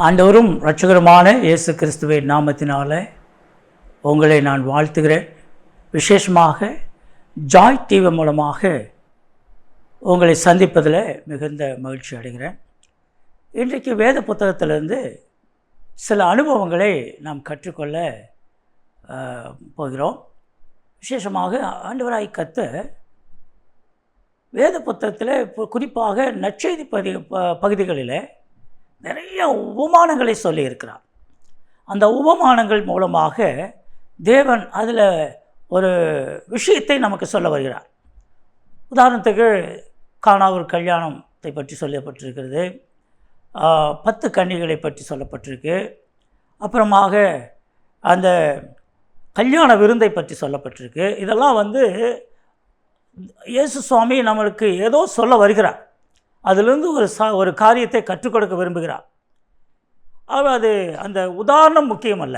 ஆண்டவரும் இரட்சகருமான இயேசு கிறிஸ்துவின் நாமத்தினால உங்களை நான் வாழ்த்துகிறேன். விசேஷமாக ஜாய் டிவி மூலமாக உங்களை சந்திப்பதில் மிகுந்த மகிழ்ச்சி அடைகிறேன். இன்றைக்கு வேத புத்தகத்திலிருந்து சில அனுபவங்களை நாம் கற்றுக்கொள்ள போகிறோம். விசேஷமாக ஆண்டவராய் கர்த்தர் வேத புத்தகத்தில் குறிப்பாக நற்செய்தி பகுதிகளில் நிறைய உபமானங்களை சொல்லியிருக்கிறார். அந்த உபமானங்கள் மூலமாக தேவன் அதில் ஒரு விஷயத்தை நமக்கு சொல்ல வருகிறார். உதாரணத்துக்கு கானாவூர் கல்யாணத்தை பற்றி சொல்லப்பட்டிருக்கிறது, 10 கன்னிகளை பற்றி சொல்லப்பட்டிருக்கு, அப்புறமாக அந்த கல்யாண விருந்தை பற்றி சொல்லப்பட்டிருக்கு. இதெல்லாம் இயேசு சுவாமி நம்மளுக்கு ஏதோ சொல்ல வருகிறார். அதிலிருந்து ஒரு காரியத்தை கற்றுக் கொடுக்க விரும்புகிறார். அது அந்த உதாரணம் முக்கியமல்ல,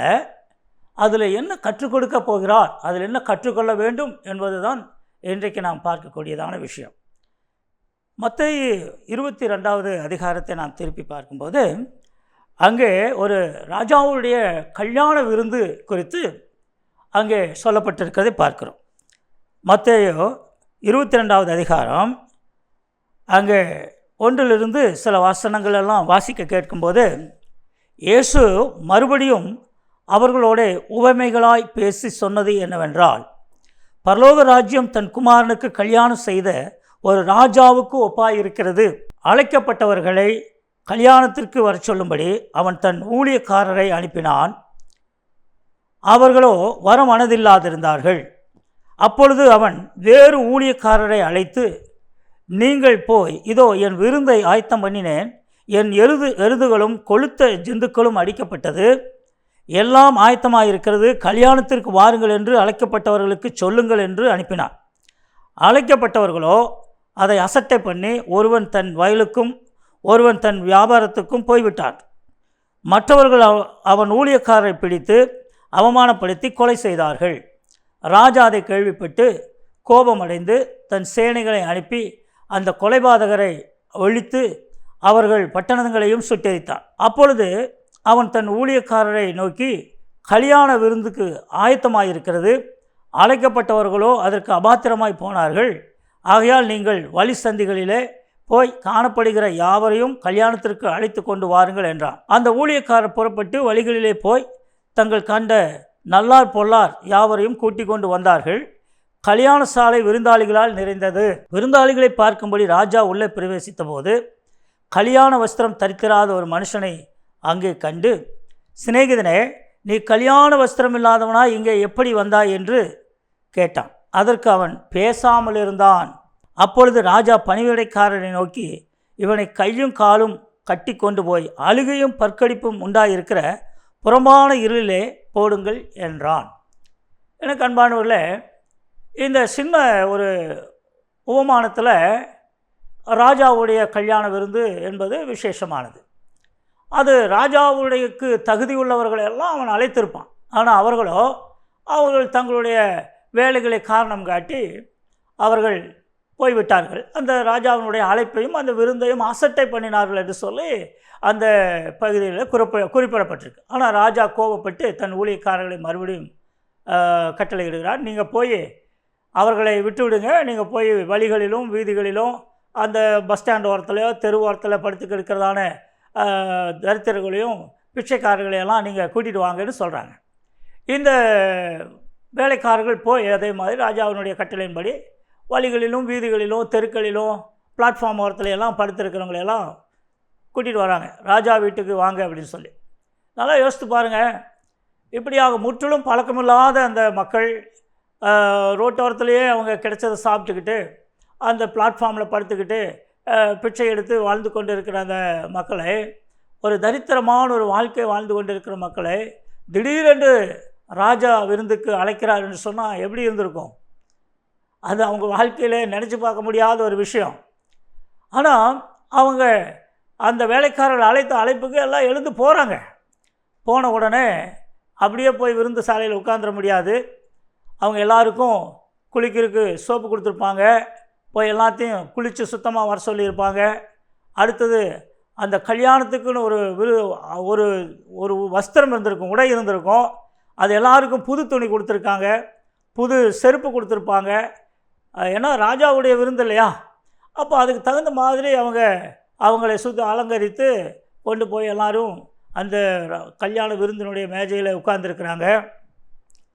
அதில் என்ன கற்றுக் கொடுக்க போகிறார், அதில் என்ன கற்றுக்கொள்ள வேண்டும் என்பது தான் இன்றைக்கு நாம் பார்க்கக்கூடியதான விஷயம். மத்தேயு 22வது அதிகாரத்தை நாம் திருப்பி பார்க்கும்போது அங்கே ஒரு ராஜாவுடைய கல்யாண விருந்து குறித்து அங்கே சொல்லப்பட்டிருக்கிறதை பார்க்கிறோம். மத்தேயு 22வது அதிகாரம் அங்கே 1 சில வசனங்கள் எல்லாம் வாசிக்க கேட்கும்போது, இயேசு மறுபடியும் அவர்களோட உவமைகளாய் பேசி சொன்னது என்னவென்றால், பரலோக ராஜ்யம் தன் குமாரனுக்கு கல்யாணம் செய்த ஒரு ராஜாவுக்கு ஒப்பாயிருக்கிறது. அழைக்கப்பட்டவர்களை கல்யாணத்திற்கு வர சொல்லும்படி அவன் தன் ஊழியக்காரரை அனுப்பினான். அவர்களோ வர மனதில்லாதிருந்தார்கள். அப்பொழுது அவன் வேறு ஊழியக்காரரை அழைத்து, நீங்கள் போய், இதோ என் விருந்தை ஆயத்தம் பண்ணினேன், என் எருதுகளும் கொழுத்த ஜந்துக்களும் அடிக்கப்பட்டது, எல்லாம் ஆயத்தமாயிருக்கிறது, கல்யாணத்திற்கு வாருங்கள் என்று அழைக்கப்பட்டவர்களுக்கு சொல்லுங்கள் என்று அனுப்பினான். அழைக்கப்பட்டவர்களோ அதை அசட்டை பண்ணி ஒருவன் தன் வயலுக்கும் ஒருவன் தன் வியாபாரத்துக்கும் போய்விட்டான். மற்றவர்கள் அவன் ஊழியக்காரரை பிடித்து அவமானப்படுத்தி கொலை செய்தார்கள். ராஜா அதை கேள்விப்பட்டு கோபமடைந்து தன் சேனைகளை அனுப்பி அந்த கொலைபாதகரை ஒழித்து அவர்கள் பட்டணங்களையும் சுட்டெரித்தான். அப்பொழுது அவன் தன் ஊழியக்காரரை நோக்கி, கல்யாண விருந்துக்கு ஆயத்தமாயிருக்கிறது, அழைக்கப்பட்டவர்களோ அதற்கு அபாத்திரமாய் போனார்கள். ஆகையால் நீங்கள் வழி சந்திகளிலே போய் காணப்படுகிற யாவரையும் கல்யாணத்திற்கு அழைத்து கொண்டு வாருங்கள் என்றான். அந்த ஊழியக்காரர் புறப்பட்டு வழிகளிலே போய் தங்கள் கண்ட நல்லார் பொல்லார் யாவரையும் கூட்டிக் கொண்டு வந்தார்கள். கல்யாண சாலை விருந்தாளிகளால் நிறைந்தது. விருந்தாளிகளை பார்க்கும்படி ராஜா உள்ளே பிரவேசித்த போது கல்யாண வஸ்திரம் தரித்திராத ஒரு மனுஷனை அங்கே கண்டு, சிநேகிதனே, நீ கல்யாண வஸ்திரம் இல்லாதவனா இங்கே எப்படி வந்தாய் என்று கேட்டான். அதற்கு அவன் பேசாமல் இருந்தான். அப்பொழுது ராஜா பணிவிடைக்காரரை நோக்கி, இவனை கையும் காலும் கட்டி கொண்டு போய் அழுகையும் பற்கடிப்பும் உண்டாயிருக்கிற புறம்பான இருளிலே போடுங்கள் என்றான். எனக்கு அன்பானவர்களே, இந்த சின்ன ஒரு உபமானத்தில் ராஜாவுடைய கல்யாண விருந்து என்பது விசேஷமானது. அது ராஜாவுடையக்கு தகுதியுள்ளவர்களை எல்லாம் அவன் அழைத்திருப்பான். ஆனால் அவர்கள் தங்களுடைய வேலைகளை காரணம் காட்டி அவர்கள் போய்விட்டார்கள். அந்த ராஜாவினுடைய அழைப்பையும் அந்த விருந்தையும் அசட்டை பண்ணினார்கள் என்று சொல்லி அந்த பகுதியில் குறிப்பிடப்பட்டிருக்கு. ஆனால் ராஜா கோபப்பட்டு தன் ஊழியக்காரர்களை மறுபடியும் கட்டளையிடுகிறார். நீங்கள் போய் அவர்களை விட்டுவிடுங்க, நீங்கள் போய் வழிகளிலும் வீதிகளிலும் அந்த பஸ் ஸ்டாண்ட் ஓரத்துலையோ தெரு ஓரத்தில் படுத்து கிடக்கிறதான தரித்திரர்களையும் பிச்சைக்காரர்களையெல்லாம் நீங்கள் கூட்டிகிட்டு வாங்கன்னு சொல்கிறாங்க. இந்த வேலைக்காரர்கள் போய் அதே மாதிரி ராஜாவினுடைய கட்டளையின்படி வழிகளிலும் வீதிகளிலும் தெருக்களிலும் பிளாட்ஃபார்ம் ஓரத்துல எல்லாம் படுத்திருக்கிறவங்களையெல்லாம் கூட்டிகிட்டு வராங்க. ராஜா வீட்டுக்கு வாங்க அப்படின்னு சொல்லி. நல்லா யோசித்து பாருங்கள், இப்படியாக முற்றிலும் பழக்கமில்லாத அந்த மக்கள் ரோட்டோரத்துலேயே அவங்க கிடைச்சதை சாப்பிட்டுக்கிட்டு அந்த பிளாட்ஃபார்மில் படுத்துக்கிட்டு பிச்சை எடுத்து வாழ்ந்து கொண்டு இருக்கிற அந்த மக்களை, ஒரு தரித்திரமான ஒரு வாழ்க்கை வாழ்ந்து கொண்டு இருக்கிற மக்களை திடீரென்று ராஜா விருந்துக்கு அழைக்கிறார் என்று சொன்னால் எப்படி இருந்திருக்கும்? அது அவங்க வாழ்க்கையில் நினச்சி பார்க்க முடியாத ஒரு விஷயம். ஆனால் அவங்க அந்த வேலைக்காரர்கள் அழைத்த அழைப்புக்கு எல்லாம் எழுந்து போகிறாங்க. போன உடனே அப்படியே போய் விருந்து சாலையில் உட்காந்துட முடியாது. அவங்க எல்லாருக்கும் குளிக்கிறதுக்கு சோப்பு கொடுத்துருப்பாங்க, போய் எல்லாத்தையும் குளித்து சுத்தமாக வர சொல்லியிருப்பாங்க. அடுத்தது அந்த கல்யாணத்துக்குன்னு ஒரு ஒரு வஸ்திரம் இருந்திருக்கும், உடை இருந்திருக்கும். அது எல்லாருக்கும் புது துணி கொடுத்துருக்காங்க, புது செருப்பு கொடுத்துருப்பாங்க. ஏன்னா ராஜாவுடைய விருந்து இல்லையா? அப்போ அதுக்கு தகுந்த மாதிரி அவங்களை அலங்கரித்து கொண்டு போய் எல்லோரும் அந்த கல்யாண விருந்தினுடைய மேஜையில் உட்கார்ந்துருக்குறாங்க.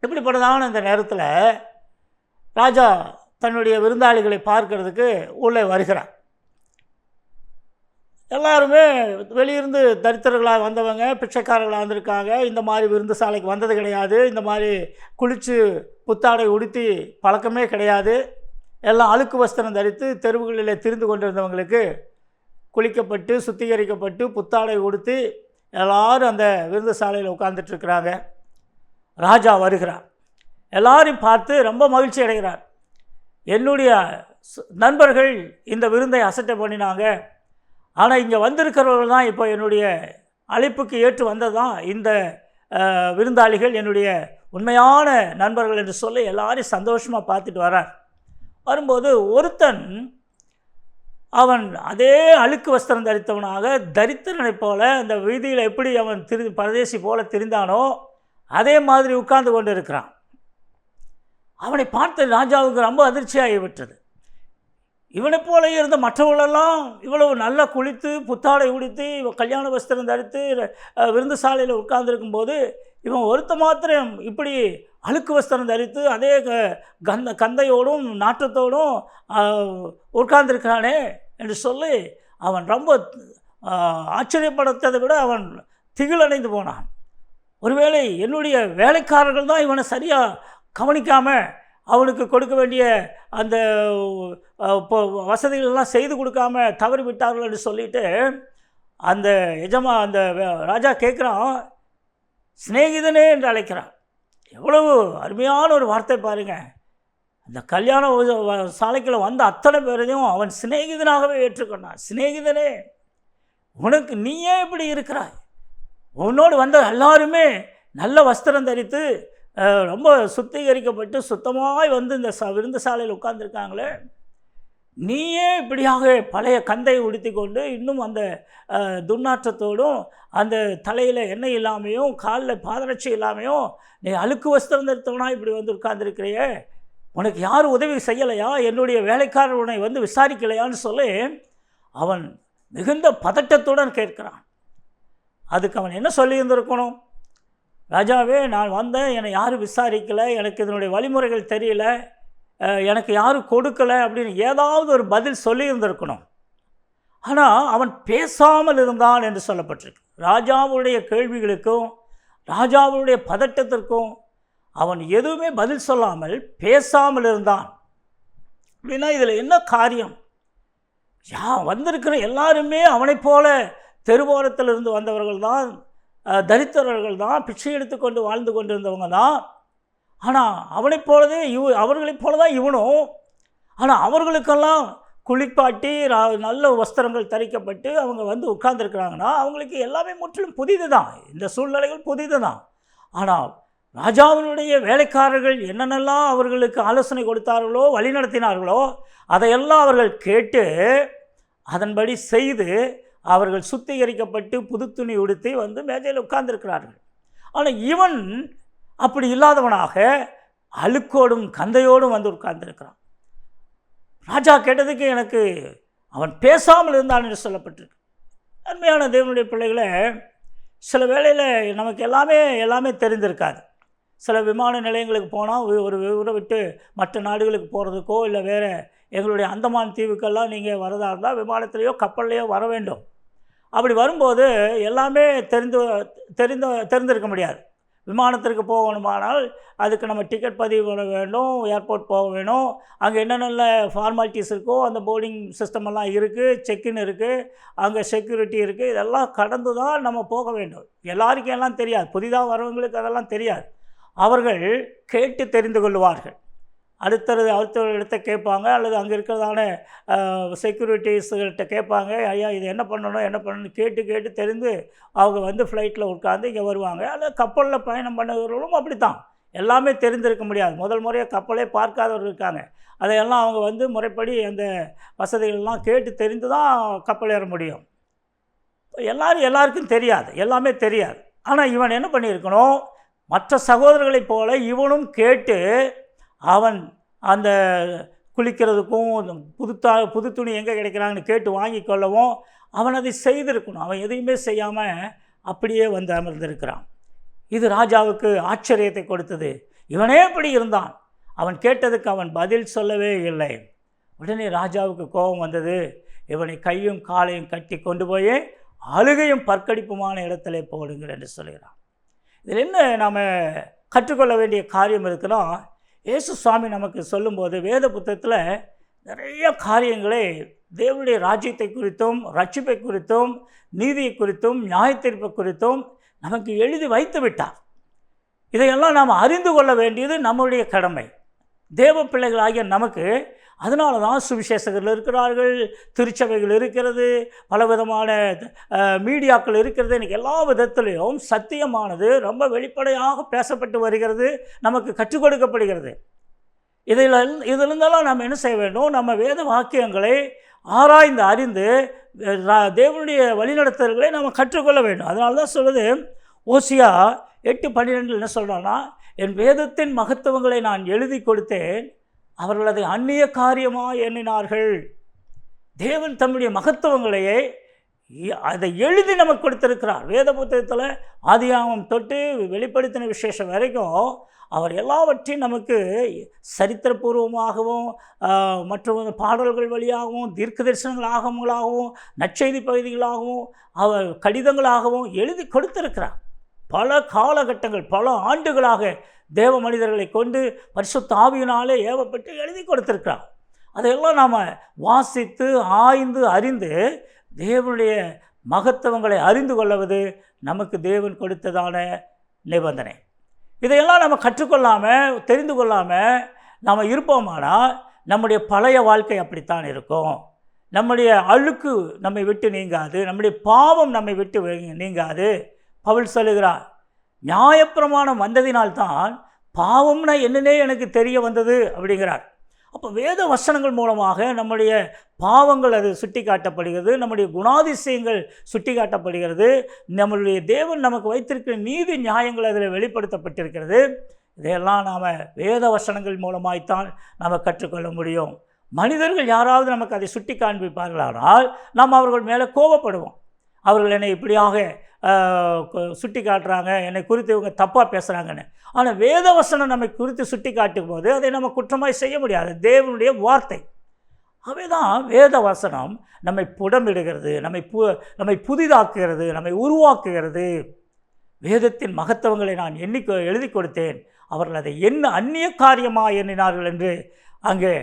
இப்படிப்பட்டதான இந்த நேரத்தில் ராஜா தன்னுடைய விருந்தாளிகளை பார்க்கறதுக்கு உள்ளே வருகிறார். எல்லாருமே வெளியிருந்து தரித்திரர்களாக வந்தவங்க, பிச்சைக்காரர்களாக வந்திருக்காங்க. இந்த மாதிரி விருந்து சாலைக்கு வந்தது கிடையாது. இந்த மாதிரி குளித்து புத்தாடை உடுத்தி பழக்கமே கிடையாது. எல்லாம் அழுக்கு வஸ்திரம் தரித்து தெருவுகளில் திரிந்து கொண்டிருந்தவங்களுக்கு குளிக்கப்பட்டு சுத்திகரிக்கப்பட்டு புத்தாடை உடுத்தி எல்லோரும் அந்த விருந்து சாலையில் உட்கார்ந்துட்டுருக்குறாங்க. ராஜா வருகிறார். எல்லாரையும் பார்த்து ரொம்ப மகிழ்ச்சி அடைகிறார். என்னுடைய நண்பர்கள் இந்த விருந்தை அசட்டை பண்ணினாங்க, ஆனால் இங்கே வந்திருக்கிறவர்கள் தான் இப்போ என்னுடைய அழைப்புக்கு ஏற்று வந்தது தான் இந்த விருந்தாளிகள் என்னுடைய உண்மையான நண்பர்கள் என்று சொல்லி எல்லாரையும் சந்தோஷமாக பார்த்துட்டு வரார். வரும்போது ஒருத்தன் அவன் அதே அழுக்கு வஸ்திரம் தரித்தவனாக தரித்திரனை போல அந்த வீதியில் எப்படி அவன் பரதேசி போல திரிந்தானோ அதே மாதிரி உட்கார்ந்து கொண்டு இருக்கிறான். அவனை பார்த்து ராஜாவுக்கு ரொம்ப அதிர்ச்சியாகிவிட்டது. இவனை போல இருந்த மற்றவர்களெல்லாம் இவ்வளவு நல்லா குளித்து புத்தாடை உடுத்தி கல்யாண வஸ்திரம் தரித்து விருந்து சாலையில் உட்கார்ந்துருக்கும்போது இவன் ஒருத்த மாத்திரம் இப்படி அழுக்கு வஸ்திரம் தரித்து அதே கந்தையோடும் நாற்றத்தோடும் உட்கார்ந்துருக்கானே என்று சொல்லி அவன் ரொம்ப ஆச்சரியப்படுத்ததை விட அவன் திகிலடைந்து போனான். ஒருவேளை என்னுடைய வேலைக்காரர்கள் தான் இவனை சரியாக கவனிக்காமல் அவனுக்கு கொடுக்க வேண்டிய அந்த வசதிகளெல்லாம் செய்து கொடுக்காம தவறி விட்டார்கள் என்று சொல்லிட்டு அந்த அந்த ராஜா கேட்குறான், சிநேகிதனே என்று அழைக்கிறான். எவ்வளவு அருமையான ஒரு வார்த்தை பாருங்கள். அந்த கல்யாண சாலைக்குள்ள வந்த அத்தனை பேரையும் அவன் சிநேகிதனாகவே ஏற்றுக்கொண்டான். சிநேகிதனே, உனக்கு நீயே இப்படி இருக்கிறாய்? உன்னோடு வந்த எல்லாருமே நல்ல வஸ்திரம் தரித்து ரொம்ப சுத்திகரிக்கப்பட்டு சுத்தமாய் வந்து இந்த விருந்து சாலையில் உட்கார்ந்துருக்காங்களே, நீயே இப்படியாக பழைய கந்தையை உடுத்தி கொண்டு இன்னும் அந்த துர்நாற்றத்தோடும் அந்த தலையில் எண்ணெய் இல்லாமையும் காலில் பாதரட்சி இல்லாமையும் நீ அழுக்கு வஸ்திரம் தரித்தவனா இப்படி வந்து உட்கார்ந்துருக்கிறையே, உனக்கு யாரும் உதவி செய்யலையா? என்னுடைய வேலைக்காரர் உன்னை வந்து விசாரிக்கலையான்னு சொல்லி அவன் மிகுந்த பதட்டத்துடன் கேட்கிறான். அதுக்கு அவன் என்ன சொல்லியிருந்திருக்கணும்? ராஜாவே, நான் வந்தேன், என்னை யாரும் விசாரிக்கலை, எனக்கு இதனுடைய வழிமுறைகள் தெரியல, எனக்கு யாரும் கொடுக்கலை அப்படின்னு ஏதாவது ஒரு பதில் சொல்லியிருந்திருக்கணும். ஆனால் அவன் பேசாமல் இருந்தான் என்று சொல்லப்பட்டிருக்கு. ராஜாவுடைய கேள்விகளுக்கும் ராஜாவுடைய பதட்டத்திற்கும் அவன் எதுவுமே பதில் சொல்லாமல் பேசாமல் இருந்தான். அப்படின்னா இதில் என்ன காரியம்? வந்திருக்கிற எல்லாருமே அவனைப் போல தெருவோரத்தில் இருந்து வந்தவர்கள் தான், தரித்திரர்கள் தான், பிச்சை எடுத்துக்கொண்டு வாழ்ந்து கொண்டிருந்தவங்க தான். ஆனால் அவனைப் போலவே அவர்களைப் போல தான் இவனும். ஆனால் அவர்களுக்கெல்லாம் குளிப்பாட்டி நல்ல வஸ்திரங்கள் தரிக்கப்பட்டு அவங்க வந்து உட்கார்ந்துருக்கிறாங்கன்னா அவங்களுக்கு எல்லாமே முற்றிலும் புதிது தான், இந்த சூழ்நிலைகள் புதிது தான். ஆனால் ராஜாவினுடைய வேலைக்காரர்கள் என்னென்னலாம் அவர்களுக்கு ஆலோசனை கொடுத்தார்களோ வழி நடத்தினார்களோ அதையெல்லாம் அவர்கள் கேட்டு அதன்படி செய்து அவர்கள் சுத்திகரிக்கப்பட்டு புது துணி உடுத்தி வந்து மேஜையில் உட்கார்ந்துருக்கிறார்கள். ஆனால் இவன் அப்படி இல்லாதவனாக அழுக்கோடும் கந்தையோடும் வந்து உட்கார்ந்துருக்கிறான். ராஜா கேட்டதுக்கு எனக்கு அவன் பேசாமல் இருந்தான் என்று சொல்லப்பட்டிருக்கு. அருமையான தேவனுடைய பிள்ளைகளை, சில வேளையில் நமக்கு எல்லாமே தெரிந்திருக்காது. சில விமான நிலையங்களுக்கு போனால் ஒரு ஊரை விட்டு மற்ற நாடுகளுக்கு போகிறதுக்கோ இல்லை வேறு எங்களுடைய அந்தமான் தீவுக்கெல்லாம் நீங்கள் வரதா இருந்தால் விமானத்திலேயோ கப்பல்லையோ வர வேண்டும். அப்படி வரும்போது எல்லாமே தெரிந்திருக்க முடியாது. விமானத்திற்கு போகணுமானால் அதுக்கு நம்ம டிக்கெட் பதிவு பண்ண வேண்டும், ஏர்போர்ட் போக வேணும், அங்கே என்னென்ன ஃபார்மாலிட்டிஸ் இருக்கோ அந்த போர்டிங் சிஸ்டமெல்லாம் இருக்குது, செக்இன் இருக்குது, அங்கே செக்யூரிட்டி இருக்குது, இதெல்லாம் கடந்து தான் நம்ம போக வேண்டும். எல்லாருக்கும் எல்லாம் தெரியாது, புதிதாக வரவங்களுக்கு அதெல்லாம் தெரியாது. அவர்கள் கேட்டு தெரிந்து கொள்வார்கள். அடுத்த இடத்த கேட்பாங்க, அல்லது அங்கே இருக்கிறதான செக்யூரிட்டிஸ்கிட்ட கேட்பாங்க, ஐயா இது என்ன பண்ணணும்னு கேட்டு தெரிந்து அவங்க வந்து ஃப்ளைட்டில் உட்காந்து இங்கே வருவாங்க. அல்லது கப்பலில் பயணம் பண்ணுறவர்களும் அப்படி தான், எல்லாமே தெரிந்திருக்க முடியாது. முதல் முறையாக கப்பலே பார்க்காதவர்கள் இருக்காங்க. அதையெல்லாம் அவங்க வந்து முறைப்படி அந்த வசதிகளெல்லாம் கேட்டு தெரிந்து தான் கப்பல் ஏற முடியும். எல்லாருக்கும் தெரியாது, எல்லாமே தெரியாது. ஆனால் இவன் என்ன பண்ணியிருக்கணும், மற்ற சகோதரர்களைப் போல இவனும் கேட்டு அவன் அந்த குளிக்கிறதுக்கும் புது துணி எங்கே கிடைக்கிறாங்கன்னு கேட்டு வாங்கி கொள்ளவும் அவன் அதை செய்திருக்கணும். அவன் எதையுமே செய்யாமல் அப்படியே வந்து அமர்ந்திருக்கிறான். இது ராஜாவுக்கு ஆச்சரியத்தை கொடுத்தது. இவனே இப்படி இருந்தான், அவன் கேட்டதுக்கு அவன் பதில் சொல்லவே இல்லை. உடனே ராஜாவுக்கு கோபம் வந்தது. இவனை கையும் காலையும் கட்டி கொண்டு போய் அழுகையும் பற்கடிப்புமான இடத்துல போடுங்கள் என்று சொல்கிறான். இதில் என்ன நாம் கற்றுக்கொள்ள வேண்டிய காரியம் இருக்குன்னா, இயேசு சுவாமி நமக்கு சொல்லும்போது வேத புத்தகத்தில் நிறைய காரியங்களை தேவனுடைய ராஜ்யத்தை குறித்தும் ரட்சிப்பை குறித்தும் நீதியை குறித்தும் நியாயத்தீர்ப்பை குறித்தும் நமக்கு எழுதி வைத்து விட்டார். இதையெல்லாம் நாம் அறிந்து கொள்ள வேண்டியது நம்முடைய கடமை, தேவ பிள்ளைகளாகிய நமக்கு. அதனால தான் சுவிசேஷகர்கள் இருக்கிறார்கள், திருச்சபைகள் இருக்கிறது, பலவிதமான மீடியாக்கள் இருக்கிறது. இன்றைக்கி எல்லா விதத்திலையும் சத்தியமானது ரொம்ப வெளிப்படையாக பேசப்பட்டு வருகிறது, நமக்கு கற்றுக் கொடுக்கப்படுகிறது. இதிலிருந்தெல்லாம் நம்ம என்ன செய்ய வேண்டும், நம்ம வேத வாக்கியங்களை ஆராய்ந்து அறிந்து தேவனுடைய வழிநடத்தல்களை நம்ம கற்றுக்கொள்ள வேண்டும். அதனால தான் சொல்லுது ஓசியா 8:12 என்ன சொல்கிறான்னா, என் வேதத்தின் மகத்துவங்களை நான் எழுதி கொடுத்தேன், அவர்கள் அதை அந்நிய காரியமாக எண்ணினார்கள். தேவன் தம்முடைய மகத்துவங்களையே அதை எழுதி நமக்கு கொடுத்திருக்கிறார். வேத புத்தகத்தில் ஆதியாகமம் தொட்டு வெளிப்படுத்தின விசேஷம் வரைக்கும் அவர் எல்லாவற்றையும் நமக்கு சரித்திரபூர்வமாகவும் மற்றும் பாடல்கள் வழியாகவும் தீர்க்க தரிசனங்கள் ஆகமங்களாகவும் நற்செய்தி பகுதிகளாகவும் அவர் கடிதங்களாகவும் எழுதி கொடுத்திருக்கிறார். பல காலகட்டங்கள் பல ஆண்டுகளாக தேவ மனிதர்களை கொண்டு பரிசுத்த ஆவியினாலே ஏவப்பட்டு எழுதி கொடுத்திருக்கிறார். அதையெல்லாம் நாம் வாசித்து ஆய்ந்து அறிந்து தேவனுடைய மகத்துவங்களை அறிந்து கொள்வது நமக்கு தேவன் கொடுத்ததான நிபந்தனை. இதையெல்லாம் நம்ம கற்றுக்கொள்ளாமல் தெரிந்து கொள்ளாமல் நாம் இருப்போமானால் நம்முடைய பழைய வாழ்க்கை அப்படித்தான் இருக்கும். நம்முடைய அழுக்கு நம்மை விட்டு நீங்காது, நம்முடைய பாவம் நம்மை விட்டு நீங்காது. பவுல் சொல்லுகிறார், நியாயப்பிரமாணம் வந்ததினால்தான் பாவம்னா என்னன்னே எனக்கு தெரிய வந்தது அப்படிங்கிறார். அப்போ வேத வசனங்கள் மூலமாக நம்முடைய பாவங்கள் அது சுட்டி காட்டப்படுகிறது, நம்முடைய குணாதிசயங்கள் சுட்டி காட்டப்படுகிறது, நம்மளுடைய தேவன் நமக்கு வைத்திருக்கிற நீதி நியாயங்கள் அதில் வெளிப்படுத்தப்பட்டிருக்கிறது. இதையெல்லாம் நாம் வேத வசனங்கள் மூலமாய்த்தான் நாம் கற்றுக்கொள்ள முடியும். மனிதர்கள் யாராவது நமக்கு அதை சுட்டி காண்பிப்பார்களானால் நாம் அவர்கள் மேலே கோபப்படுவோம். அவர்கள் என்னை இப்படியாக சுட்டி காட்டுறாங்க, என்னை குறித்து இவங்க தப்பாக பேசுகிறாங்கன்னு. ஆனால் வேதவசனம் நம்மை குறித்து சுட்டி காட்டும் போது அதை நம்ம குற்றமாய் செய்ய முடியாது. தேவனுடைய வார்த்தை அவைதான் வேத வசனம் நம்மை புடமிடுகிறது, நம்மை புதிதாக்குகிறது, நம்மை உருவாக்குகிறது. வேதத்தின் மகத்துவங்களை நான் எழுதி கொடுத்தேன், அவர்கள் அதை என்ன அந்நிய காரியமாக எண்ணினார்கள் என்று அங்கே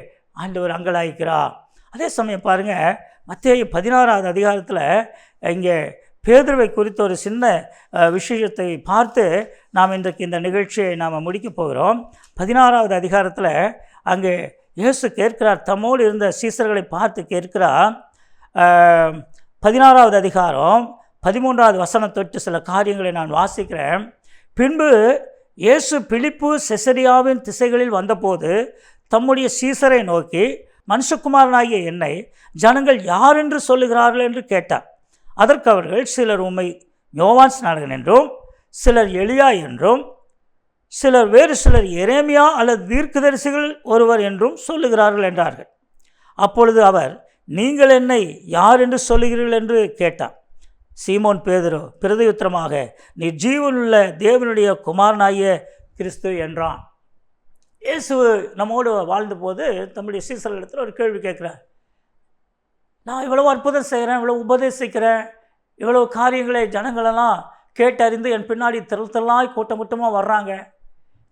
ஆண்டவர் அங்கலாய்க்கிறார். அதே சமயம் பாருங்கள், மத்தேயு 16வது அதிகாரத்தில் இங்கே பேதுருவை குறித்த ஒரு சின்ன விஷயத்தை பார்த்து நாம் இன்றைக்கு இந்த நிகழ்ச்சியை நாம் முடிக்கப் போகிறோம். 16வது அதிகாரத்தில் அங்கே இயேசு கேட்கிறார், தம்மோடு இருந்த சீசர்களை பார்த்து கேட்கிறார். 16வது அதிகாரம் 13வது வசனம் தொட்டு சில காரியங்களை நான் வாசிக்கிறேன். பின்பு இயேசு பிலிப்பு செசரியாவின் திசைகளில் வந்தபோது தம்முடைய சீசரை நோக்கி, மனுஷகுமாரனாகிய என்னை ஜனங்கள் யார் என்று சொல்லுகிறார்கள் என்று கேட்டார். அதற்கு அவர்கள், சிலர் உம்மை யோவான் ஸ்நானகன் என்றும், சிலர் எலியா என்றும், வேறு சிலர் எரேமியா அல்லது தீர்க்கதரிசிகள் ஒருவர் என்றும் சொல்லுகிறார்கள் என்றார்கள். அப்பொழுது அவர், நீங்கள் என்னை யார் என்று சொல்லுகிறீர்கள் என்று கேட்டார். சீமோன் பேதுரு பிரதியுத்தரமாக, நீ ஜீவனுள்ள தேவனுடைய குமாரனாகிய கிறிஸ்து என்றான். இயேசு நம்மோடு வாழ்ந்த போது தம்முடைய சீசர்களிடத்தில் ஒரு கேள்வி கேட்குறார். நான் இவ்வளவு அற்புதம் செய்கிறேன், இவ்வளவு உபதேசிக்கிறேன், இவ்வளவு காரியங்களை ஜனங்களெல்லாம் கேட்டறிந்து என் பின்னாடி திரளாய் கூட்டமாக வர்றாங்க,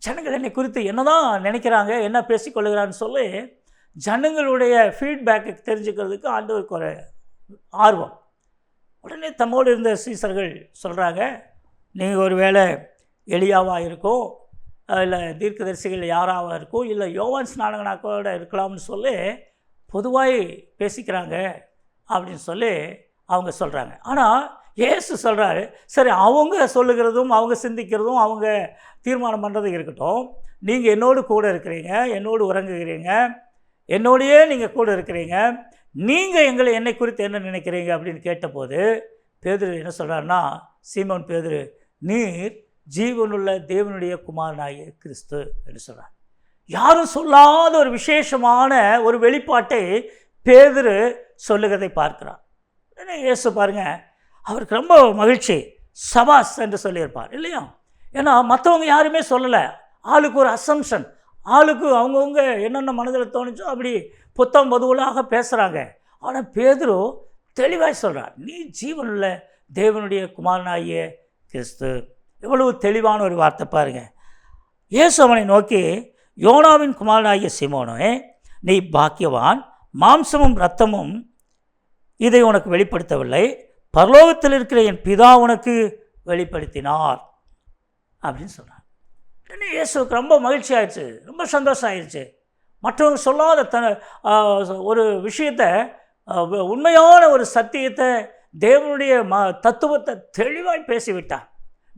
ஜனங்கள் என்னை குறித்து என்ன தான் நினைக்கிறாங்க, என்ன பேசிக்கொள்கிறான்னு சொல்லி ஜனங்களுடைய ஃபீட்பேக்கை தெரிஞ்சுக்கிறதுக்கு ஆண்டவருக்கு ஒரு ஆர்வம். உடனே தம்மோடு இருந்த சீசர்கள் சொல்கிறாங்க, நீங்கள் ஒரு வேளை எலியாவாக இருக்கும், இல்லை தீர்க்கதரிசிகள் யாராவாக இருக்கும், இல்லை யோவான் ஸ்நானகனாக கூட இருக்கலாம்னு சொல்லி பொதுவாக பேசிக்கிறாங்க அப்படின்னு சொல்லி அவங்க சொல்கிறாங்க. ஆனால் இயேசு சொல்கிறாரு, சரி அவங்க சொல்லுகிறதும் அவங்க சிந்திக்கிறதும் அவங்க தீர்மானம் பண்ணுறதும் இருக்கட்டும், நீங்கள் என்னோடு கூட இருக்கிறீங்க, என்னோடு உறங்குகிறீங்க, என்னோடையே நீங்கள் கூட இருக்கிறீங்க, நீங்கள் என்னை குறித்து என்ன நினைக்கிறீங்க அப்படின்னு கேட்டபோது பேதுரு என்ன சொல்கிறாருன்னா, சீமோன் பேதுரு, நீர் ஜீவனுள்ள தேவனுடைய குமாரனாகிய கிறிஸ்து என்று சொல்கிறார். யாரும் சொல்லாத ஒரு விசேஷமான ஒரு வெளிப்பாட்டை பேதுரு சொல்லுகிறதை பார்க்கிறார். இயேசு பாருங்க, அவருக்கு ரொம்ப மகிழ்ச்சி, சபாஸ் என்று சொல்லியிருப்பார் இல்லையா? ஏன்னா மற்றவங்க யாருமே சொல்லலை. ஆளுக்கு ஒரு அசம்ஷன், ஆளுக்கு அவங்கவுங்க என்னென்ன மனதில் தோணுச்சோ அப்படி புத்தம் பொதுவலாக பேசுகிறாங்க. ஆனால் பேதுரு தெளிவாக சொல்கிறார், நீ ஜீவனுள்ள தேவனுடைய குமாரனாகிய கிறிஸ்து. எவ்வளவு தெளிவான ஒரு வார்த்தை பாருங்கள். இயேசு அவனை நோக்கி, யோனாவின் குமாரனாகிய சீமோனே, நீ பாக்கியவான், மாம்சமும் இரத்தமும் இதை உனக்கு வெளிப்படுத்தவில்லை, பரலோகத்தில் இருக்கிற என் பிதா உனக்கு வெளிப்படுத்தினார் அப்படின்னு சொன்னார். இயேசுக்கு ரொம்ப மகிழ்ச்சி ஆயிடுச்சு, ரொம்ப சந்தோஷம் ஆயிடுச்சு. மற்றவங்க சொல்லாத ஒரு விஷயத்தை, உண்மையான ஒரு சத்தியத்தை, தேவனுடைய தத்துவத்தை தெளிவாய் பேசிவிட்டார்.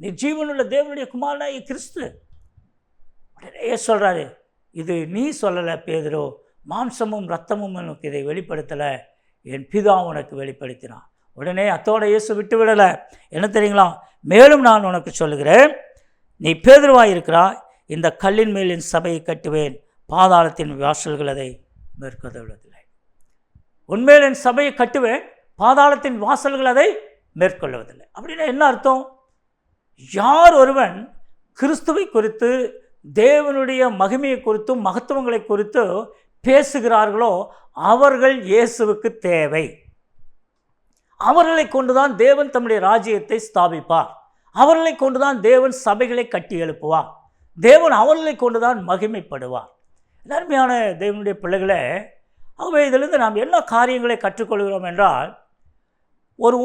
நீ ஜீவனுள்ள தேவனுடைய குமாரனாகிய கிறிஸ்து. உடனே சொல்கிறாரு, இது நீ சொல்லலை பேதுரு, மாம்சமும் இரத்தமும் உனக்கு இதை வெளிப்படுத்தலை, என் பிதா உனக்கு வெளிப்படுத்தினான். உடனே அத்தோட இயேசு விட்டு விடலை. என்ன தெரியுங்களா? மேலும் நான் உனக்கு சொல்லுகிறேன், நீ பேதுருவாய் இருக்கிறாய், இந்த கல்லின் மேல் என் சபையை கட்டுவேன், பாதாளத்தின் வாசல்கள் அதை மேற்கொள்ளவில்லை. உன்மேல் என் சபையை கட்டுவேன், பாதாளத்தின் வாசல்கள் அதை மேற்கொள்வதில்லை. அப்படின்னா என்ன அர்த்தம்? யார் ஒருவன் கிறிஸ்துவை குறித்து, தேவனுடைய மகிமையை குறித்தும் மகத்துவங்களை குறித்து பேசுகிறார்களோ அவர்கள் இயேசுவுக்கு தேவை. அவர்களை கொண்டுதான் தேவன் தம்முடைய ராஜ்யத்தை ஸ்தாபிப்பார். அவர்களை கொண்டுதான் தேவன் சபைகளை கட்டி எழுப்புவார். தேவன் அவர்களை கொண்டுதான் மகிமைப்படுவார். அருமையான தேவனுடைய பிள்ளைகளே, ஆகவே இதிலிருந்து நாம் என்ன காரியங்களை கற்றுக்கொள்கிறோம் என்றால், ஒரு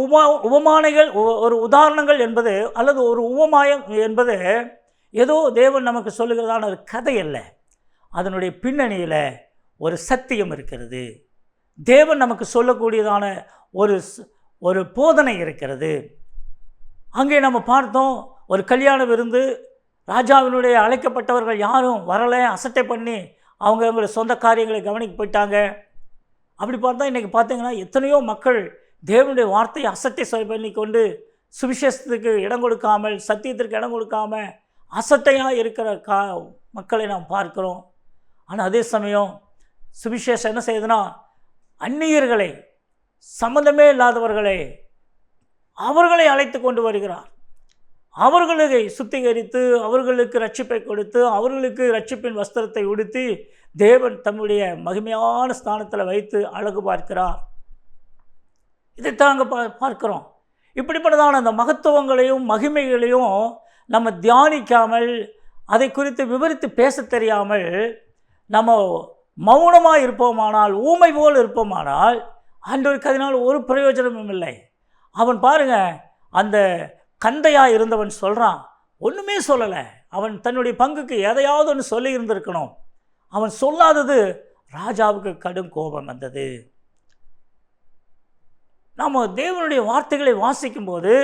உவமானைகள், ஒரு உதாரணங்கள் என்பது அல்லது ஒரு உவமாயம் என்பது ஏதோ தேவன் நமக்கு சொல்லுகிறதான ஒரு கதை அல்ல. அதனுடைய பின்னணியில் ஒரு சத்தியம் இருக்கிறது. தேவன் நமக்கு சொல்லக்கூடியதான ஒரு போதனை இருக்கிறது. அங்கே நம்ம பார்த்தோம், ஒரு கல்யாண விருந்து, ராஜாவினுடைய அழைக்கப்பட்டவர்கள் யாரும் வரலை, அசட்டை பண்ணி அவங்களுடைய சொந்த காரியங்களை கவனிக்க போயிட்டாங்க. அப்படி பார்த்தா இன்றைக்கி பார்த்தீங்கன்னா எத்தனையோ மக்கள் தேவனுடைய வார்த்தையை அசட்டை பண்ணி கொண்டு சுவிசேஷத்துக்கு இடம் கொடுக்காமல், சத்தியத்திற்கு இடம் கொடுக்காமல் அசட்டையாக இருக்கிற மக்களை நாம் பார்க்கிறோம். ஆனால் அதே சமயம் சுவிசேஷம் என்ன செய்யுதுன்னா, அந்நியர்களை, சம்மந்தமே இல்லாதவர்களை அவர்களை அழைத்து கொண்டு வருகிறார். அவர்களை சுத்திகரித்து, அவர்களுக்கு ரட்சிப்பை கொடுத்து, அவர்களுக்கு ரட்சிப்பின் வஸ்திரத்தை உடுத்தி தேவன் தம்முடைய மகிமையான ஸ்தானத்தில் வைத்து அழகு பார்க்கிறார். இதைத்தான் அங்கே பார்க்கிறோம். இப்படிப்பட்டதான அந்த மகத்துவங்களையும் மகிமைகளையும் நம்ம தியானிக்காமல், அதை குறித்து விவரித்து பேச தெரியாமல் நம்ம மௌனமாக இருப்போமானால், ஊமை போல் இருப்போமானால், ஆண்டவருக்கு அதனால் ஒரு பிரயோஜனமும் இல்லை. அவன் பாருங்கள், அந்த கந்தையாக இருந்தவன் சொல்கிறான், ஒன்றுமே சொல்லலை. அவன் தன்னுடைய பங்குக்கு எதையாவது ஒன்று சொல்லி இருந்திருக்கணும். அவன் சொல்லாதது ராஜாவுக்கு கடும் கோபம் வந்தது. நாம் தேவனுடைய வார்த்தைகளை வாசிக்கும்போது,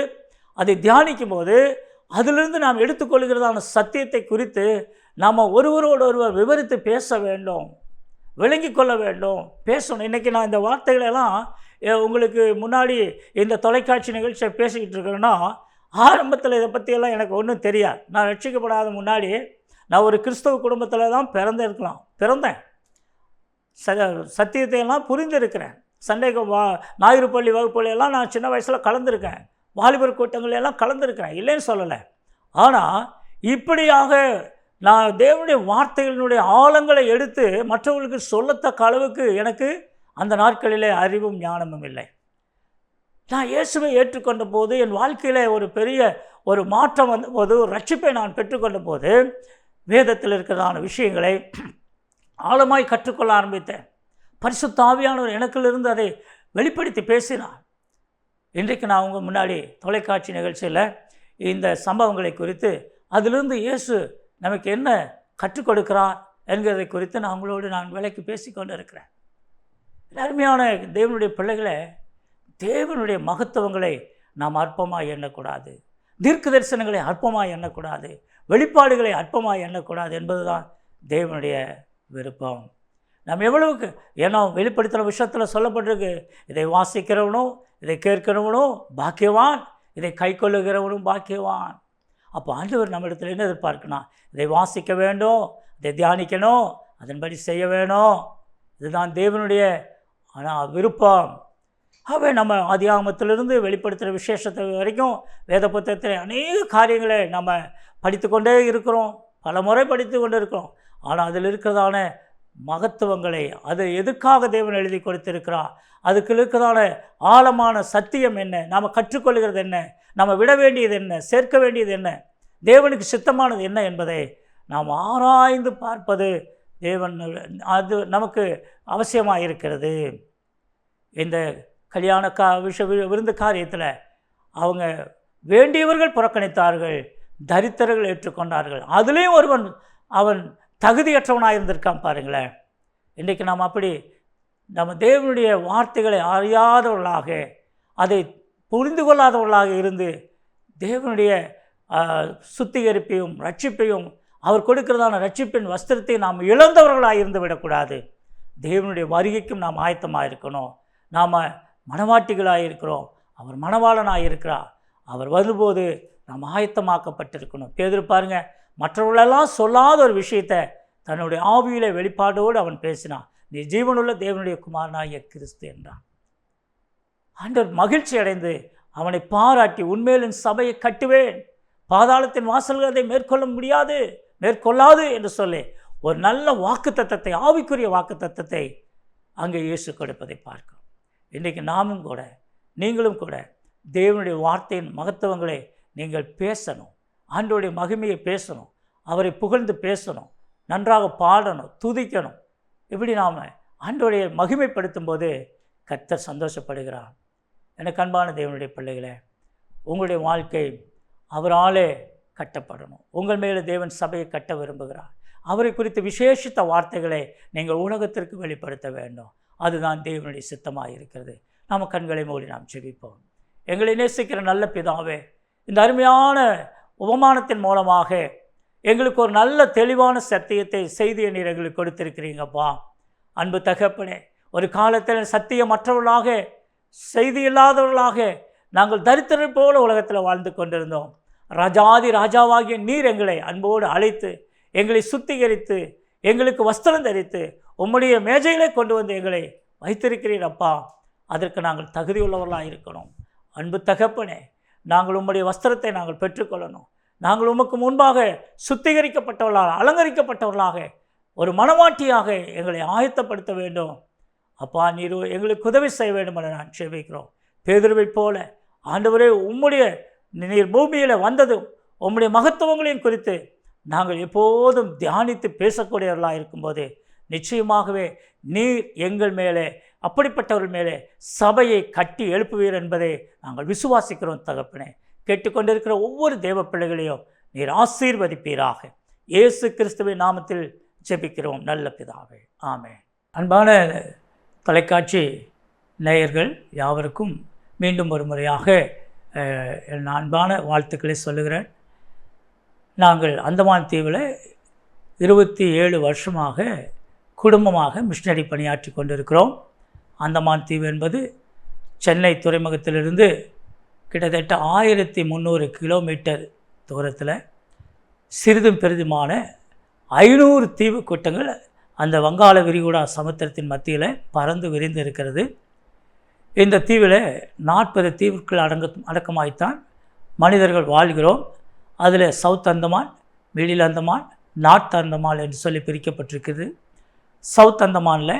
அதை தியானிக்கும்போது, அதிலிருந்து நாம் எடுத்துக்கொள்கிறதான சத்தியத்தை குறித்து நாம் ஒருவரோடு ஒருவர் விவரித்து பேச வேண்டும், விளங்கி கொள்ள வேண்டும், பேசணும். இன்றைக்கி நான் இந்த வார்த்தைகளெல்லாம் உங்களுக்கு முன்னாடி இந்த தொலைக்காட்சி நிகழ்ச்சியை பேசிக்கிட்டு இருக்கிறேன்னா, ஆரம்பத்தில் இதை பற்றியெல்லாம் எனக்கு ஒன்றும் தெரியாது. நான் ரட்சிக்கப்படாத முன்னாடி நான் ஒரு கிறிஸ்தவ குடும்பத்தில் தான் பிறந்தேன். சத்தியத்தையெல்லாம் புரிந்திருக்கிறேன். சண்டே ஞாயிறு பள்ளி வகுப்புலையெல்லாம் நான் சின்ன வயசில் கலந்துருக்கேன். வாலிபர் கூட்டங்களெல்லாம் கலந்துருக்கிறேன், இல்லைன்னு சொல்லலை. ஆனால் இப்படியாக நான் தேவனுடைய வார்த்தைகளினுடைய ஆழங்களை எடுத்து மற்றவர்களுக்கு சொல்லத்தக்க அளவுக்கு எனக்கு அந்த நாட்களிலே அறிவும் ஞானமும் இல்லை. நான் இயேசுவை ஏற்றுக்கொண்ட போது, என் வாழ்க்கையில் ஒரு பெரிய ஒரு மாற்றம் வந்தபோது, ஒரு ரட்சிப்பை நான் பெற்றுக்கொண்ட போது, வேதத்தில் இருக்கிறதான விஷயங்களை ஆழமாய் கற்றுக்கொள்ள ஆரம்பித்தேன். பரிசுத்த ஆவியானவர் எனக்குள்ளிருந்து அதை வெளிப்படுத்தி பேசினார். இன்றைக்கு நான் உங்கள் முன்னாடி தொலைக்காட்சி நிகழ்ச்சியில் இந்த சம்பவங்களை குறித்து, அதிலிருந்து இயேசு நமக்கு என்ன கற்றுக் கொடுக்கிறார் என்கிறதை குறித்து நான் விலைக்கு பேசி கொண்டு இருக்கிறேன். அருமையான தேவனுடைய பிள்ளைகளை, தேவனுடைய மகத்துவங்களை நாம் அற்பமாக எண்ணக்கூடாது, தீர்க்க தரிசனங்களை அற்பமாக எண்ணக்கூடாது, வெளிப்பாடுகளை அற்பமாக எண்ணக்கூடாது என்பதுதான் தேவனுடைய விருப்பம். நாம் எவ்வளவுக்கு, ஏன்னா வெளிப்படுத்துகிற விஷயத்தில் சொல்லப்பட்டிருக்கு, இதை வாசிக்கிறவனும் இதை கேட்கிறவனும் பாக்கியவான், இதை கை கொள்ளுகிறவனும் பாக்கியவான். அப்போ ஆண்டவர் நம்மிடத்தில் என்ன எதிர்பார்க்கணும்? இதை வாசிக்க வேண்டும், இதை தியானிக்கணும், அதன்படி செய்ய வேணும். இதுதான் தேவனுடைய விருப்பம். ஆகவே நம்ம ஆதியாகமத்திலிருந்து வெளிப்படுத்துகிற விசேஷத்தை வரைக்கும் வேத புத்தகத்தில் அநேக காரியங்களை நம்ம படித்து கொண்டே இருக்கிறோம், பல முறை படித்து கொண்டு இருக்கிறோம். ஆனால் அதில் இருக்கிறதான மகத்துவங்களை, அது எதுக்காக தேவன் எழுதி கொடுத்திருக்கிறார், அதுக்கு இருக்கிறதான ஆழமான சத்தியம் என்ன, நாம் கற்றுக்கொள்கிறது என்ன, நம்ம விட வேண்டியது என்ன, சேர்க்க வேண்டியது என்ன, தேவனுக்கு சித்தமானது என்ன என்பதை நாம் ஆராய்ந்து பார்ப்பது அது நமக்கு அவசியமாக இருக்கிறது. இந்த கல்யாண விருந்து காரியத்தில் அவங்க வேண்டியவர்கள் புறக்கணித்தார்கள், தரித்திரர்கள் ஏற்றுக்கொண்டார்கள். அதுலேயும் ஒருவன் அவன் தகுதியற்றவனாக இருந்திருக்கான் பாருங்களேன். இன்றைக்கு நாம் அப்படி நம்ம தேவனுடைய வார்த்தைகளை அறியாதவர்களாக, அதை புரிந்து கொள்ளாதவர்களாக இருந்து தேவனுடைய சுத்திகரிப்பையும் ரட்சிப்பையும் அவர் கொடுக்கிறதான ரட்சிப்பின் வஸ்திரத்தை நாம் இழந்தவர்களாக இருந்து விடக்கூடாது. தேவனுடைய வருகைக்கும் நாம் ஆயத்தமாக இருக்கணும். நாம் மணவாட்டிகளாக இருக்கிறோம், அவர் மணவாளனாக இருக்கிறார். அவர் வரும்போது நாம் ஆயத்தமாக்கப்பட்டிருக்கணும். பேதுரு பாருங்க, மற்றவர்களெல்லாம் சொல்லாத ஒரு விஷயத்தை தன்னுடைய ஆவியிலே வெளிப்பாடோடு அவன் பேசினான். நீ ஜீவனுள்ள தேவனுடைய குமாரனாகிய கிறிஸ்து என்றான். ஆண்டவர் மகிழ்ச்சி அடைந்து அவனை பாராட்டி, உண்மையிலின் சபையை கட்டுவேன், பாதாளத்தின் வாசல்கள் அதை மேற்கொள்ளாது என்று சொல்லி ஒரு நல்ல வாக்குத்தத்தத்தை, ஆவிக்குரிய வாக்குத்தத்தத்தை அங்கே இயேசு கொடுப்பதை பார்க்கிறோம். இன்றைக்கு நாமும் கூட, நீங்களும் கூட தேவனுடைய வார்த்தையின் மகத்துவங்களை நீங்கள் பேசணும், ஆண்டவருடைய மகிமையை பேசணும், அவரை புகழ்ந்து பேசணும், நன்றாக பாடணும், துதிக்கணும். இப்படி நாம் ஆண்டவருடைய மகிமைப்படுத்தும் போது கர்த்தர் சந்தோஷப்படுகிறார். எனக்கு அன்பான தேவனுடைய பிள்ளைகளே, உங்களுடைய வாழ்க்கை அவராலே கட்டப்படணும். உங்கள் மேலே தேவன் சபையை கட்ட விரும்புகிறார். அவரை குறித்து விசேஷித்த வார்த்தைகளை நீங்கள் உலகத்திற்கு வெளிப்படுத்த வேண்டும். அதுதான் தேவனுடைய சித்தமாக இருக்கிறது. நாம் கண்களை மூடி நாம் ஜெபிப்போம். எங்களை நேசிக்கிற நல்ல பிதாவே, இந்த அருமையான உபமானத்தின் மூலமாக எங்களுக்கு ஒரு நல்ல தெளிவான சத்தியத்தை, செய்தியை நீர் எங்களுக்கு கொடுத்திருக்கிறீங்கப்பா. அன்பு தகப்பனே, ஒரு காலத்தில் சத்தியமற்றவர்களாக, செய்தி இல்லாதவர்களாக நாங்கள் தரித்திரர் போல உலகத்தில் வாழ்ந்து கொண்டிருந்தோம். ராஜாதி ராஜாவாகிய நீர் எங்களை அன்போடு அழைத்து, எங்களை சுத்திகரித்து, எங்களுக்கு வஸ்திரம் தரித்து, உம்முடைய மேஜைகளை கொண்டு வந்து எங்களை வைத்திருக்கிறீர் அப்பா. அதற்கு நாங்கள் தகுதியுள்ளவர்களாக இருக்கணும். அன்பு தகப்பனே, நாங்கள் உம்முடைய வஸ்திரத்தை நாங்கள் பெற்றுக்கொள்ளணும். நாங்கள் உமக்கு முன்பாக சுத்திகரிக்கப்பட்டவர்களாக, அலங்கரிக்கப்பட்டவர்களாக, ஒரு மனவாட்டியாக எங்களை ஆயத்தப்படுத்த வேண்டும் அப்பா. நீர் எங்களுக்கு உதவி செய்ய வேண்டும் என நான் ஜெபிக்கிறோம். பேதுருவை போல ஆண்டவரே, உம்முடைய நீர் பூமியில் வந்ததும் உம்முடைய மகத்துவங்களையும் குறித்து நாங்கள் எப்போதும் தியானித்து பேசக்கூடியவர்களாக இருக்கும்போது நிச்சயமாகவே நீர் எங்கள் மேலே, அப்படிப்பட்டவர்கள் மேலே சபையை கட்டி எழுப்புவீர் என்பதை நாங்கள் விசுவாசிக்கிறோம் தகப்பனே. கேட்டுக்கொண்டிருக்கிற ஒவ்வொரு தேவ பிள்ளைகளையும் நீர் ஆசீர்வதிப்பீராக. இயேசு கிறிஸ்துவின் நாமத்தில் ஜெபிக்கிறோம் நல்ல பிதாவே, ஆமென். அன்பான தொலைக்காட்சி நேயர்கள் யாவருக்கும் மீண்டும் ஒரு முறையாக என் அன்பான வாழ்த்துக்களை சொல்லுகிறேன். நாங்கள் அந்தமான் தீவில் 27 வருஷமாக குடும்பமாக மிஷனரி பணியாற்றி கொண்டிருக்கிறோம். அந்தமான் தீவு என்பது சென்னை துறைமுகத்திலிருந்து கிட்டத்தட்ட 1300 கிலோமீட்டர் தூரத்தில் சிறிதும் பெரிதுமான 500 தீவு கூட்டங்கள் அந்த வங்காள விரிகுடா சமுத்திரத்தின் மத்தியில் பறந்து விரிந்து இருக்கிறது. இந்த தீவில் 40 தீவுகள் அடக்கமாய்த்தான் மனிதர்கள் வாழ்கிறோம். அதில் south Andaman, middle Andaman, north Andaman என்று சொல்லி பிரிக்கப்பட்டிருக்குது. சவுத் அந்தமானில்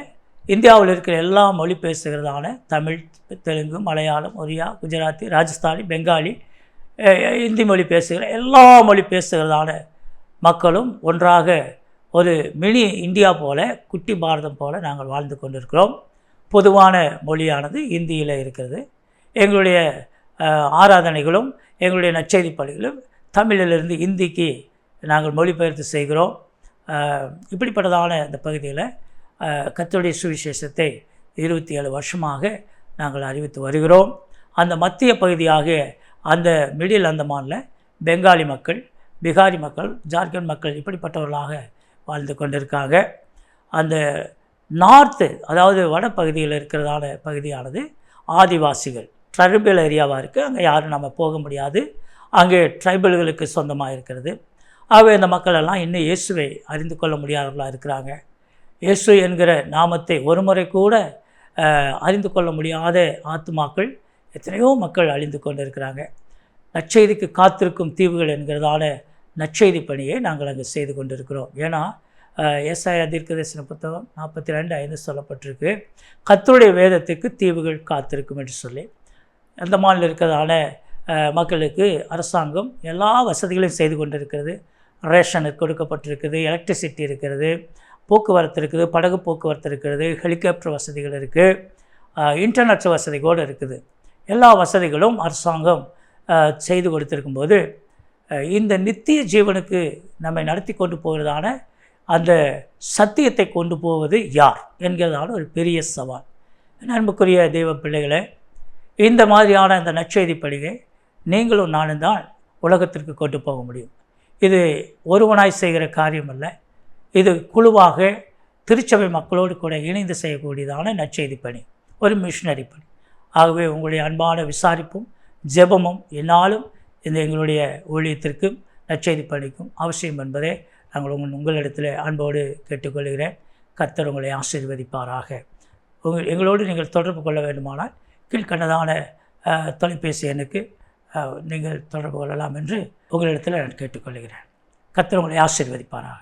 இந்தியாவில் இருக்கிற எல்லா மொழி பேசுகிறதான தமிழ், தெலுங்கு, மலையாளம், ஒரியா, குஜராத்தி, ராஜஸ்தானி, பெங்காலி, இந்தி மொழி பேசுகிற எல்லா மொழி பேசுகிறதான மக்களும் ஒன்றாக ஒரு மினி இந்தியா போல, குட்டி பாரதம் போல நாங்கள் வாழ்ந்து கொண்டிருக்கிறோம். பொதுவான மொழியானது இந்தியில் இருக்கிறது. எங்களுடைய ஆராதனைகளும் எங்களுடைய நற்செய்தி பணிகளும் தமிழிலிருந்து இந்திக்கு நாங்கள் மொழிபெயர்த்து செய்கிறோம். இப்படிப்பட்டதான இந்த பகுதியில் கர்த்தருடைய சுவிசேஷத்தை 27 வருஷமாக நாங்கள் அறிவித்து வருகிறோம். அந்த மத்திய பகுதியாக அந்த மிடில் அந்தமானில் பெங்காலி மக்கள், பிகாரி மக்கள், ஜார்க்கண்ட் மக்கள் இப்படிப்பட்டவர்களாக வாழ்ந்து கொண்டிருக்காங்க. அந்த நார்த்து, அதாவது வடப்பகுதியில் இருக்கிறதான பகுதியானது ஆதிவாசிகள், ட்ரைபல் ஏரியாவாக இருக்குது. அங்கே யாரும் நம்ம போக முடியாது. அங்கே ட்ரைபல்களுக்கு சொந்தமாக இருக்கிறது. ஆகவே இந்த மக்கள் எல்லாம் இன்னும் இயேசுவை அறிந்து கொள்ள முடியாதவர்களாக இருக்கிறாங்க. இயேசு என்கிற நாமத்தை ஒரு முறை கூட அறிந்து கொள்ள முடியாத ஆத்துமாக்கள் எத்தனையோ மக்கள் அழிந்து கொண்டு இருக்கிறாங்க. நற்செய்திக்கு காத்திருக்கும் தீவுகள் என்கிறதான நற்செய்தி பணியை நாங்கள் அங்கே செய்து கொண்டிருக்கிறோம். ஏன்னா ஏசாயா தீர்க்கதரிசன புத்தகம் 42:5 சொல்லப்பட்டிருக்கு, கர்த்தருடைய வேதத்துக்கு தீவுகள் காத்திருக்கும் என்று சொல்லி. அந்த மாநிலம் இருக்கிறதான மக்களுக்கு அரசாங்கம் எல்லா வசதிகளையும் செய்து கொண்டிருக்கிறது. ரேஷன் கொடுக்கப்பட்டிருக்குது, எலக்ட்ரிசிட்டி இருக்கிறது, போக்குவரத்து இருக்குது, படகு போக்குவரத்து இருக்கிறது, ஹெலிகாப்டர் வசதிகள் இருக்குது, இன்டர்நெட் வசதி கூட இருக்குது. எல்லா வசதிகளும் அரசாங்கம் செய்து கொடுத்திருக்கும்போது இந்த நித்திய ஜீவனுக்கு நம்மை நடத்தி கொண்டு போகிறதான அந்த சத்தியத்தை கொண்டு போவது யார் என்கிறதான ஒரு பெரிய சவால். அன்புக்குரிய தெய்வ பிள்ளைகளே, இந்த மாதிரியான அந்த நற்செய்தி பணியை நீங்களும் நானும் தான் உலகத்திற்கு கொண்டு போக முடியும். இது ஒருவனாய் செய்கிற காரியம் அல்ல. இது குழுவாக திருச்சபை மக்களோடு கூட இணைந்து செய்யக்கூடியதான நற்செய்தி பணி, ஒரு மிஷனரி பணி. ஆகவே உங்களுடைய அன்பான விசாரிப்பும் ஜெபமும் என்னாலும் இந்த எங்களுடைய ஊழியத்திற்கும் நற்செய்தி பணிக்கும் அவசியம் என்பதை நாங்கள் உங்களிடத்தில் அன்போடு கேட்டுக்கொள்கிறேன். கர்த்தர் உங்களை ஆசீர்வதிப்பாராக. எங்களோடு நீங்கள் தொடர்பு கொள்ள வேண்டுமானால் கீழ்கண்டதான தொலைபேசி எண்ணுக்கு நீங்கள் தொடர்பு கொள்ளலாம் என்று உங்களிடத்தில் நான் கேட்டுக்கொள்கிறேன். கர்த்தர் உங்களை ஆசீர்வதிப்பாராக.